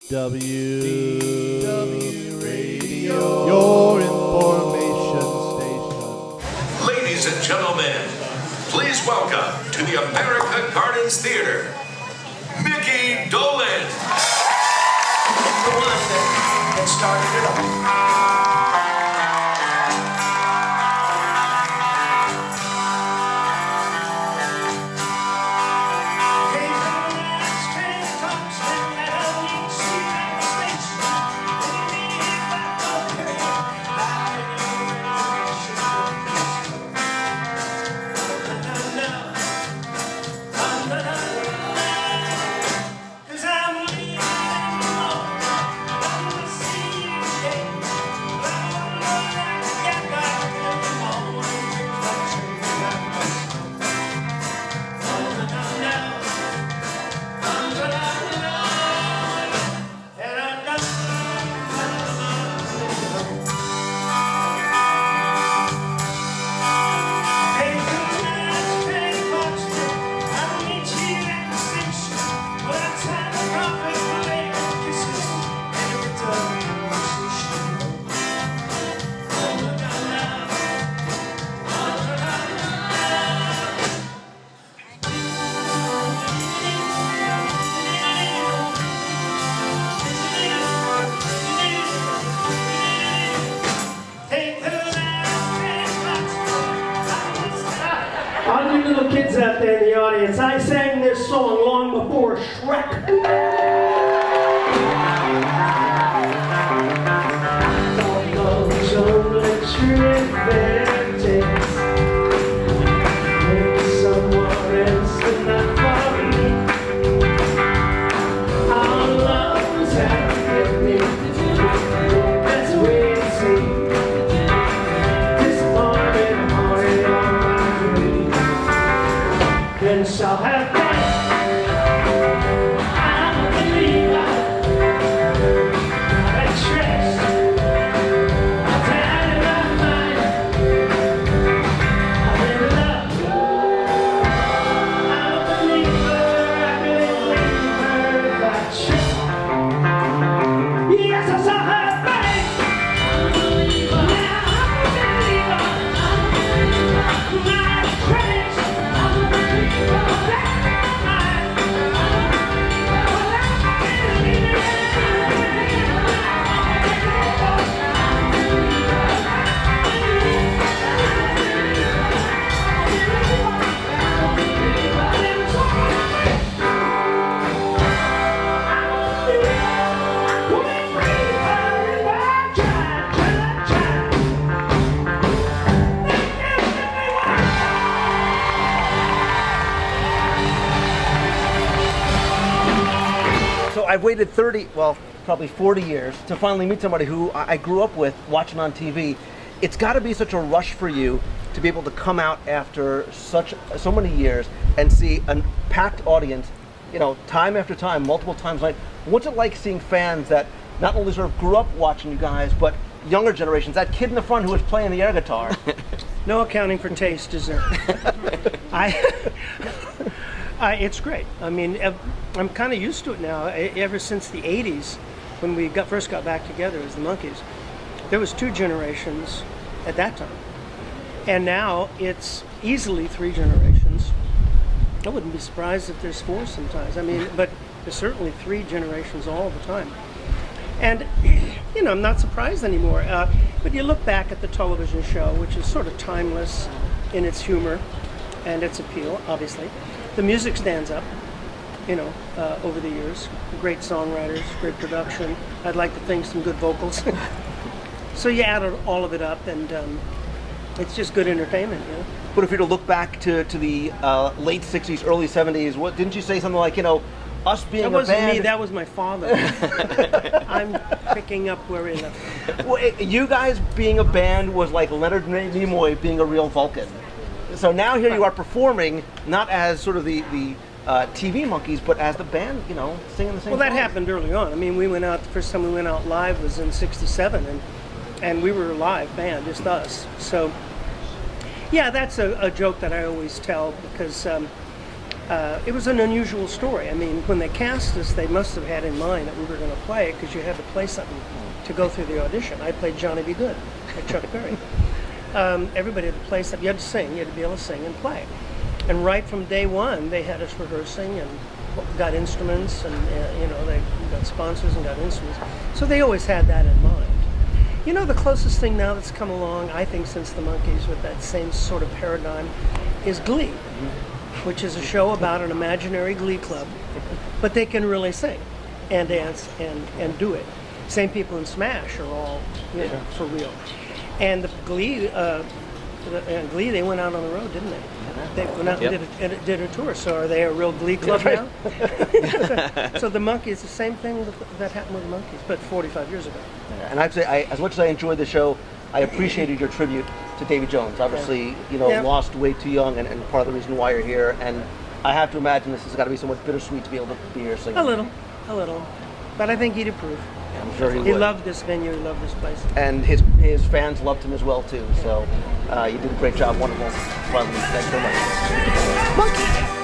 DW Radio, your information station. Ladies and gentlemen, please welcome to the America Gardens Theater, Micky Dolenz. The one that started it all. All you little kids out there in the audience, I sang this song long before Shrek. Those only true advantage. Maybe someone else but not for me. Our love was happy me. That's the way it seems. Disappointed, hearted on my dream. Then shall have faith. I'm a believer. I trust. I'm down in my mind. I'm in love. I'm a believer. I believe I trust. Yes, I shall have faith. I'm a believer. Now I'm a believer. I trust. So I've waited probably 40 years to finally meet somebody who I grew up with watching on TV. It's got to be such a rush for you to be able to come out after so many years and see a packed audience, time after time, multiple times a night. What's it like seeing fans that not only sort of grew up watching you guys, but younger generations, that kid in the front who was playing the air guitar? No accounting for taste, is there? It's great. I mean, I'm kind of used to it now. Ever since the 80s, when we first got back together as the Monkees, there was 2 generations at that time. And now it's easily 3 generations. I wouldn't be surprised if there's 4 sometimes. I mean, but there's certainly 3 generations all the time. And, I'm not surprised anymore. But you look back at the television show, which is sort of timeless in its humor and its appeal, obviously. The music stands up, over the years. Great songwriters, great production. I'd like to think some good vocals. So you add all of it up, and it's just good entertainment, But if you were to look back to the late 60s, early 70s, didn't you say something like, us being a band... That wasn't me, that was my father. I'm picking up where he left. Well, you guys being a band was like Leonard Nimoy being a real Vulcan. So now here you are performing, not as sort of the TV Monkees, but as the band, singing the same Well, that songs. happened early on. I mean, the first time we went out live was in '67, and we were a live band, just us. So, yeah, that's a joke that I always tell, because it was an unusual story. I mean, when they cast us, they must have had in mind that we were going to play it because you had to play something to go through the audition. I played Johnny Be Good by Chuck Berry. Everybody had to play something. You had to sing. You had to be able to sing and play. And right from day one, they had us rehearsing and got instruments, and they got sponsors and got instruments. So they always had that in mind. You know, the closest thing now that's come along, I think, since the Monkees with that same sort of paradigm is Glee, which is a show about an imaginary glee club, but they can really sing and dance and do it. Same people in Smash are all, for real. And the Glee, they went out on the road, didn't they? They went out and did a tour. So are they a real Glee club now? So the Monkees, the same thing that happened with the Monkees, but 45 years ago. And I'd say, as much as I enjoyed the show, I appreciated your tribute to Davy Jones. Obviously, lost way too young, and part of the reason why you're here. And I have to imagine this has got to be somewhat bittersweet to be able to be here singing. A little. But I think he'd approve. I'm sure he would. He loved this venue. He loved this place. And his fans loved him as well too. So you did a great job. Wonderful. Fun. Thanks so much. Monkey.